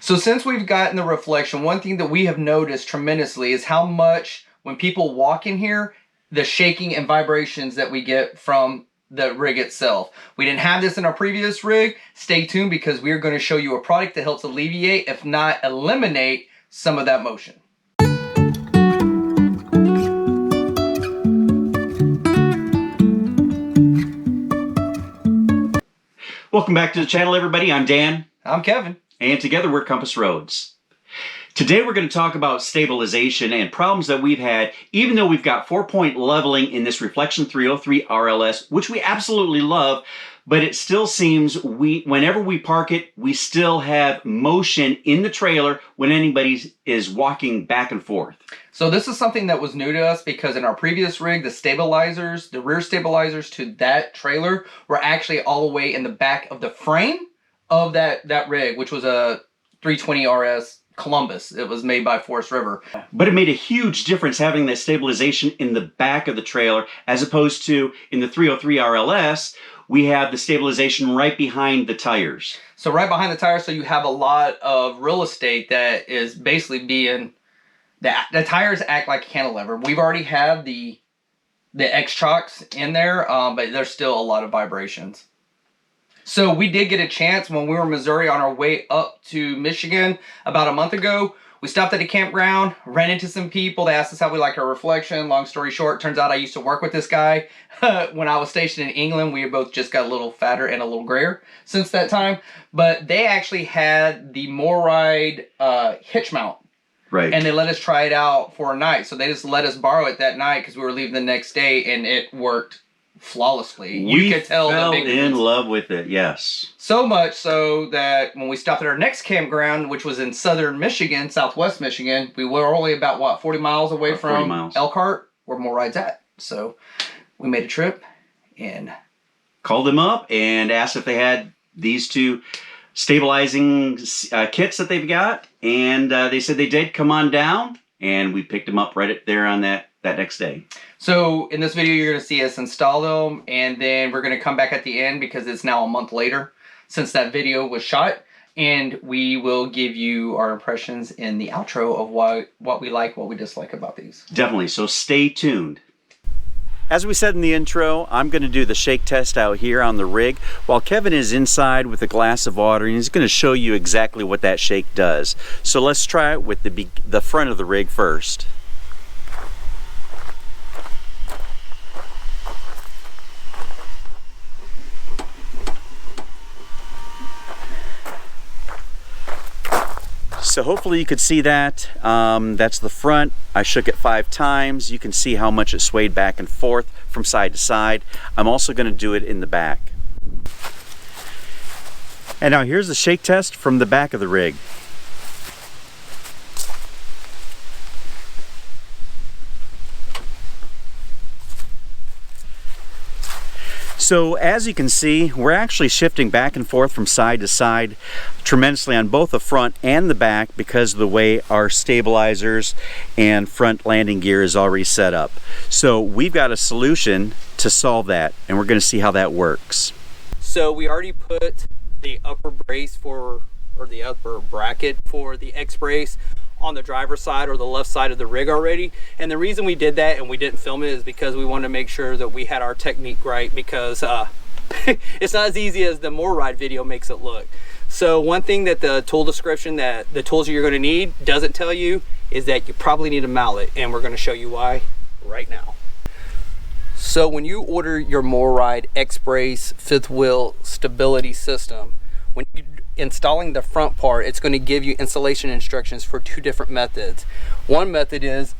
So since we've gotten the reflection, one thing that we have noticed tremendously is how much when people walk in here, the shaking and vibrations that we get from the rig itself. We didn't have this in our previous rig. Stay tuned because we're going to show you a product that helps alleviate, if not eliminate, some of that motion. Welcome back to the channel, everybody. I'm Dan. I'm Kevin. And together we're Compass Roadz. Today we're going to talk about stabilization and problems that we've had, even though we've got 4-point leveling in this Reflection 303 RLS, which we absolutely love, but it still seems whenever we park it, we still have motion in the trailer when anybody is walking back and forth. So this is something that was new to us because in our previous rig, the stabilizers, the rear stabilizers to that trailer were actually all the way in the back of the frame of that rig, which was a 320 RS Columbus. It was made by Forest River. But it made a huge difference having that stabilization in the back of the trailer as opposed to in the 303 RLS, we have the stabilization right behind the tires. So right behind the tires, so you have a lot of real estate that is basically being, the tires act like a cantilever. We've already had the X-Chocks in there, but there's still a lot of vibrations. So we did get a chance when we were in Missouri on our way up to Michigan about a month ago. We stopped at a campground, ran into some people. They asked us how we liked our reflection. Long story short, turns out I used to work with this guy. When I was stationed in England, we both just got a little fatter and a little grayer since that time. But they actually had the MORryde hitch mount. Right. And they let us try it out for a night. So they just let us borrow it that night because we were leaving the next day, and it worked flawlessly. You could tell fell in love with it, yes. So much so that when we stopped at our next campground, which was in southern Michigan, southwest Michigan, we were only about, what, 40 miles away from Elkhart, where MORryde's at. So we made a trip and called them up and asked if they had these two stabilizing kits that they've got. And they said they did. Come on down. And we picked them up right there on that next day. So in this video, you're going to see us install them, and then we're going to come back at the end because it's now a month later since that video was shot, and we will give you our impressions in the outro of what we like, what we dislike about these. Definitely, so stay tuned. As we said in the intro, I'm going to do the shake test out here on the rig while Kevin is inside with a glass of water, and he's going to show you exactly what that shake does. So let's try it with the front of the rig first. So hopefully you could see that. That's the front. I shook it 5 times. You can see how much it swayed back and forth from side to side. I'm also going to do it in the back. And now here's the shake test from the back of the rig. So as you can see, we're actually shifting back and forth from side to side tremendously on both the front and the back because of the way our stabilizers and front landing gear is already set up. So we've got a solution to solve that, and we're going to see how that works. So we already put the upper brace or the upper bracket for the X brace on the driver's side or the left side of the rig already, and the reason we did that and we didn't film it is because we wanted to make sure that we had our technique right, because it's not as easy as the MORryde video makes it look. So one thing that the tool description, that the tools you're going to need, doesn't tell you is that you probably need a mallet, and we're going to show you why right now. So when you order your MORryde X brace 5th wheel stability system, when you installing the front part, it's going to give you installation instructions for 2 different methods. One method is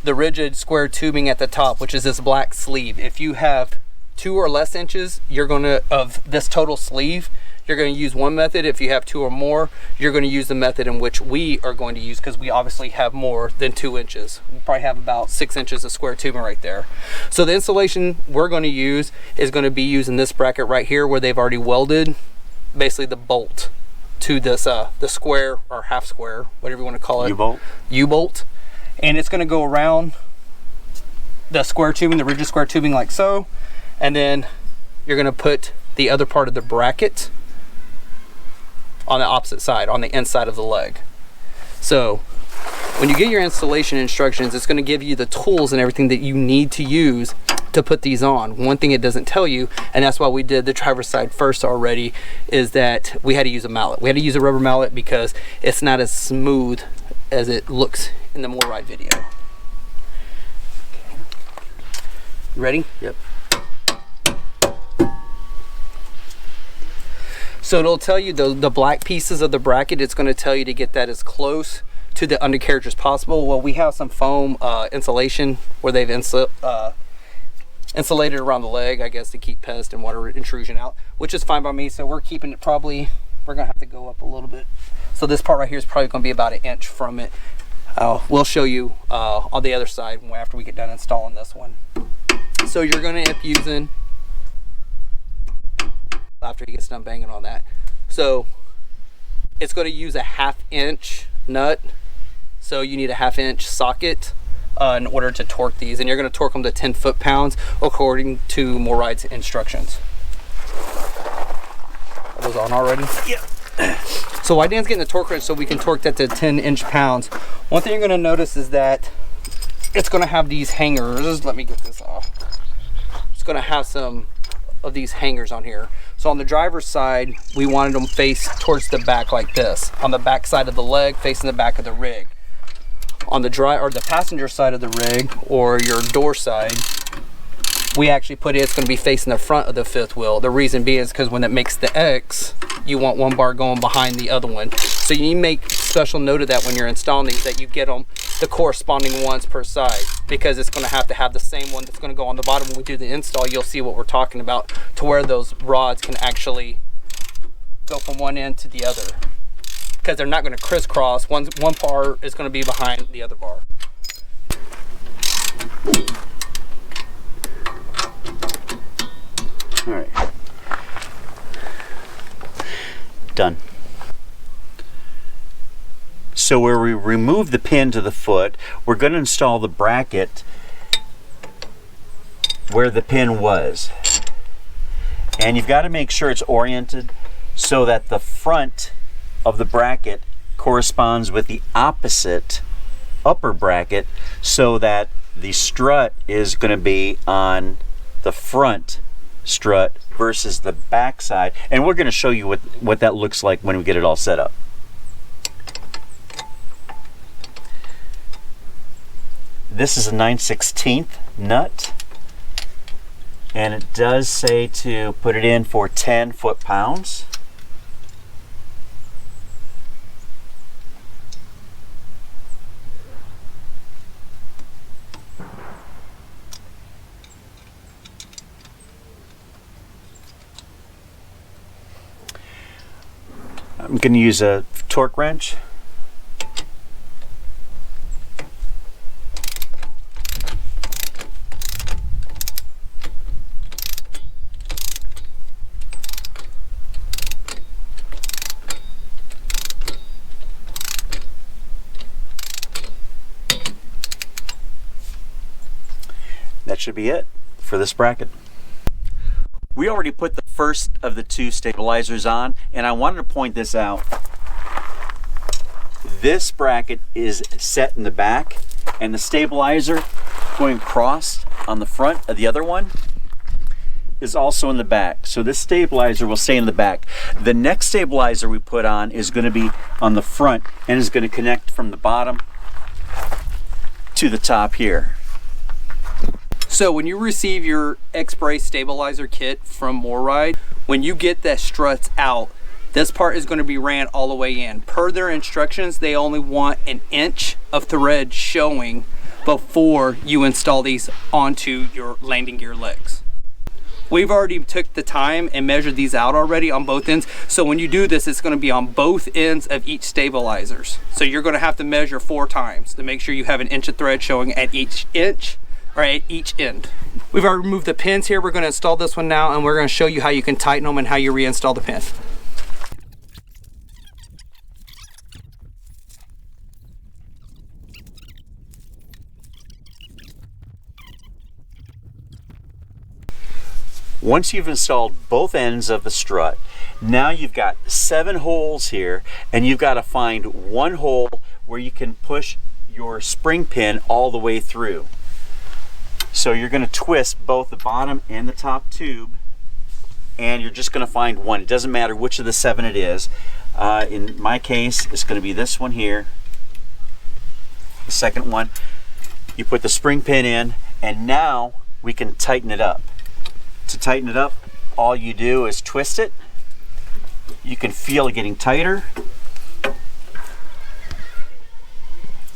the rigid square tubing at the top, which is this black sleeve. If you have 2 or less inches, you're going to, of this total sleeve, you're going to use one method. If you have 2 or more, you're going to use the method in which we are going to use, because we obviously have more than 2 inches. We probably have about 6 inches of square tubing right there. So the installation we're going to use is going to be using this bracket right here, where they've already welded basically the bolt to this the square or half square, whatever you want to call it, U-bolt, and it's going to go around the square tubing, the rigid square tubing, like so, and then you're going to put the other part of the bracket on the opposite side, on the inside of the leg. So when you get your installation instructions, it's going to give you the tools and everything that you need to use to put these on. One thing it doesn't tell you, and that's why we did the driver's side first already, is that we had to use a mallet. We had to use a rubber mallet because it's not as smooth as it looks in the MORryde video. You ready? Yep. So it'll tell you the black pieces of the bracket. It's going to tell you to get that as close to the undercarriage as possible. Well, we have some foam insulation where they've insulated around the leg, I guess, to keep pest and water intrusion out, which is fine by me. So we're keeping it probably, we're gonna have to go up a little bit. So this part right here is probably gonna be about 1 inch from it. We'll show you on the other side after we get done installing this one. So you're gonna end up using, after he gets done banging on that, so it's gonna use a 1/2 inch nut. So you need a 1/2 inch socket in order to torque these, and you're going to torque them to 10 foot-pounds according to MORryde's instructions. Are those on already? Yep. So while Dan's getting the torque wrench so we can torque that to 10 inch-pounds, one thing you're going to notice is that it's going to have these hangers. Let me get this off. It's going to have some of these hangers on here. So on the driver's side, we wanted them face towards the back like this. On the back side of the leg, facing the back of the rig. On the passenger side of the rig, or your door side, we actually put it's going to be facing the front of the fifth wheel. The reason being is because when it makes the X, you want one bar going behind the other one. So you need to make special note of that when you're installing these, that you get them the corresponding ones per side, because it's going to have the same one that's going to go on the bottom. When we do the install, you'll see what we're talking about, to where those rods can actually go from one end to the other, because they're not going to crisscross. One bar is going to be behind the other bar. All right. Done. So where we remove the pin to the foot, we're going to install the bracket where the pin was. And you've got to make sure it's oriented so that the front of the bracket corresponds with the opposite upper bracket, so that the strut is going to be on the front strut versus the back side. And we're going to show you what that looks like when we get it all set up. This is a 9/16 nut, and it does say to put it in for 10 foot-pounds. I'm going to use a torque wrench. That should be it for this bracket. We already put the first of the two stabilizers on, and I wanted to point this out. This bracket is set in the back, and the stabilizer going across on the front of the other one is also in the back. So this stabilizer will stay in the back. The next stabilizer we put on is going to be on the front and is going to connect from the bottom to the top here. So when you receive your X-Brace stabilizer kit from MORryde, when you get the struts out, this part is going to be ran all the way in. Per their instructions, they only want 1 inch of thread showing before you install these onto your landing gear legs. We've already took the time and measured these out already on both ends. So when you do this, it's going to be on both ends of each stabilizers. So you're going to have to measure 4 times to make sure you have 1 inch of thread showing at each inch, or at each end. We've already removed the pins here. We're going to install this one now, and we're going to show you how you can tighten them and how you reinstall the pin. Once you've installed both ends of the strut Now you've got 7 holes here, and you've got to find one hole where you can push your spring pin all the way through. So you're going to twist both the bottom and the top tube, and you're just going to find one. It doesn't matter which of the 7 it is. In my case, it's going to be this one here, the second one. You put the spring pin in, and now we can tighten it up. To tighten it up, all you do is twist it. You can feel it getting tighter,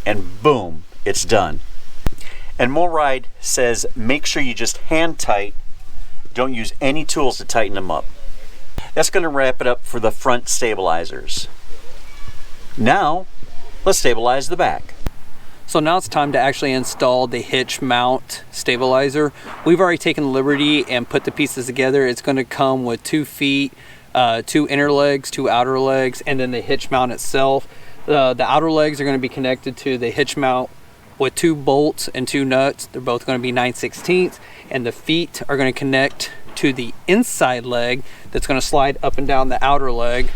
and boom, it's done. And MORryde says make sure you just hand tight, don't use any tools to tighten them up. That's going to wrap it up for the front stabilizers. Now let's stabilize the back. So now it's time to actually install the hitch mount stabilizer. We've already taken the liberty and put the pieces together. It's going to come with 2 feet, 2 inner legs, 2 outer legs, and then the hitch mount itself. The outer legs are going to be connected to the hitch mount with 2 bolts and 2 nuts. They're both going to be 9/16, and the feet are going to connect to the inside leg that's going to slide up and down the outer leg,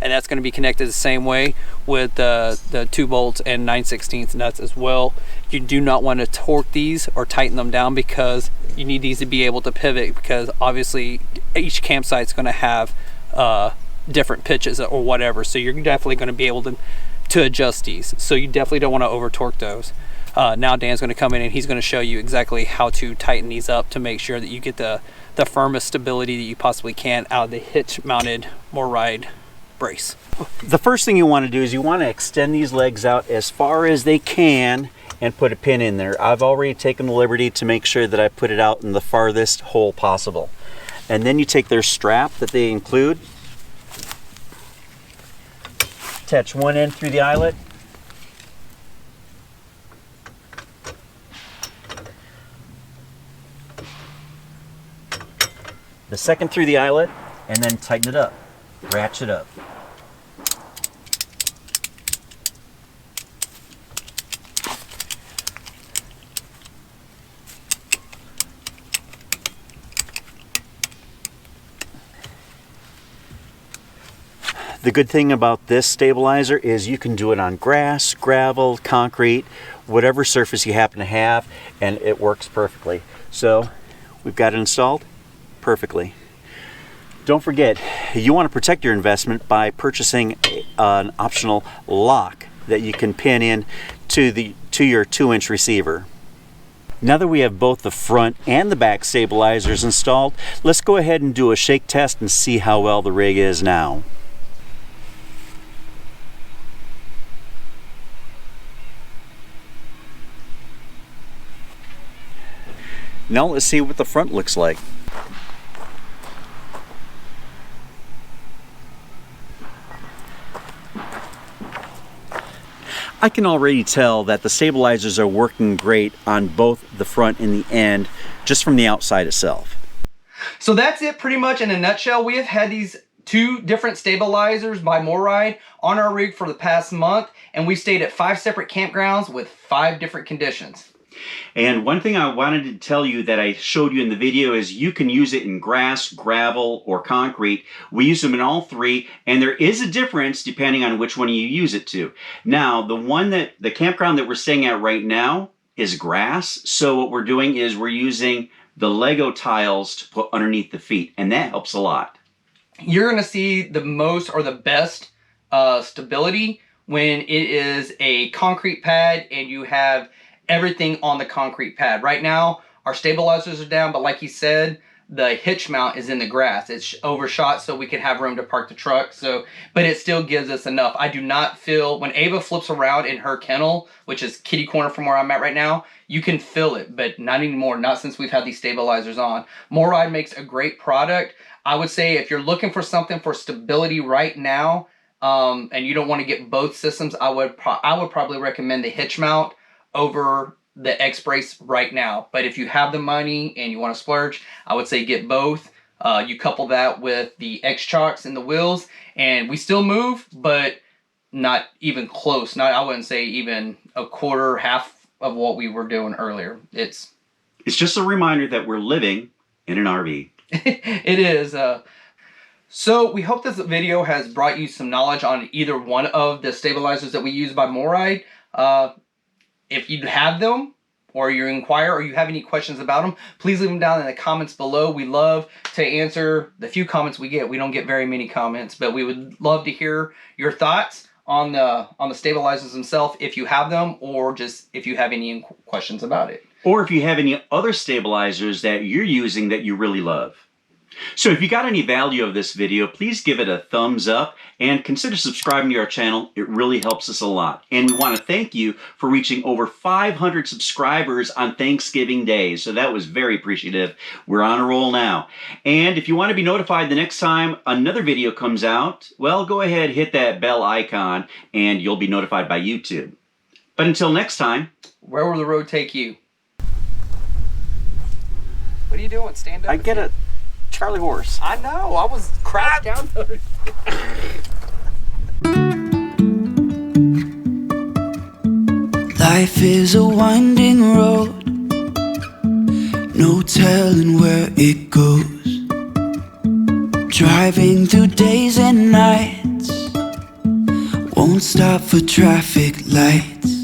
and that's going to be connected the same way with the 2 bolts and 9/16 nuts as well. You do not want to torque these or tighten them down because you need these to be able to pivot, because obviously each campsite is going to have different pitches or whatever, so you're definitely going to be able to adjust these. So you definitely don't want to over torque those. Now Dan's going to come in and he's going to show you exactly how to tighten these up to make sure that you get the firmest stability that you possibly can out of the hitch mounted MORryde brace. The first thing you want to do is you want to extend these legs out as far as they can and put a pin in there. I've already taken the liberty to make sure that I put it out in the farthest hole possible. And then you take their strap that they include, attach one end through the eyelet, the second through the eyelet, and then tighten it up, ratchet up. The good thing about this stabilizer is you can do it on grass, gravel, concrete, whatever surface you happen to have, and it works perfectly. So we've got it installed perfectly. Don't forget, you want to protect your investment by purchasing an optional lock that you can pin in to your 2-inch receiver. Now that we have both the front and the back stabilizers installed, let's go ahead and do a shake test and see how well the rig is now. Now let's see what the front looks like. I can already tell that the stabilizers are working great on both the front and the end, just from the outside itself. So that's it pretty much in a nutshell. We have had these 2 different stabilizers by MORryde on our rig for the past month, and we stayed at 5 separate campgrounds with 5 different conditions. And one thing I wanted to tell you that I showed you in the video is you can use it in grass, gravel, or concrete. We use them in all 3, and there is a difference depending on which one you use it to. Now, the campground that we're staying at right now is grass, so what we're doing is we're using the Lego tiles to put underneath the feet, and that helps a lot. You're going to see the most or the best stability when it is a concrete pad and you have everything on the concrete pad. Right now, our stabilizers are down, but like he said, the hitch mount is in the grass. It's overshot so we can have room to park the truck. But it still gives us enough. I do not feel, when Ava flips around in her kennel, which is kitty corner from where I'm at right now, you can feel it, but not anymore, not since we've had these stabilizers on. MORryde makes a great product. I would say if you're looking for something for stability right now, and you don't want to get both systems, I would probably recommend the hitch mount over the X-Brace right now. But if you have the money and you want to splurge, I would say get both. You couple that with the X-Chocks and the wheels, and we still move, but not even close. I wouldn't say even a quarter, half of what we were doing earlier. It's just a reminder that we're living in an RV. It is. So we hope this video has brought you some knowledge on either one of the stabilizers that we use by MORryde. If you have them, or you inquire, or you have any questions about them, please leave them down in the comments below. We love to answer the few comments we get. We don't get very many comments, but we would love to hear your thoughts on the stabilizers themselves, if you have them, or just if you have any questions about it. Or if you have any other stabilizers that you're using that you really love. So if you got any value of this video, please give it a thumbs up and consider subscribing to our channel. It really helps us a lot. And we want to thank you for reaching over 500 subscribers on Thanksgiving Day. So that was very appreciative. We're on a roll now. And if you want to be notified the next time another video comes out, well, go ahead, hit that bell icon, and you'll be notified by YouTube. But until next time, where will the road take you? What are you doing? Stand up. I get it. Charlie horse. I know. I was crouched down. Life is a winding road, no telling where it goes. Driving through days and nights, won't stop for traffic lights.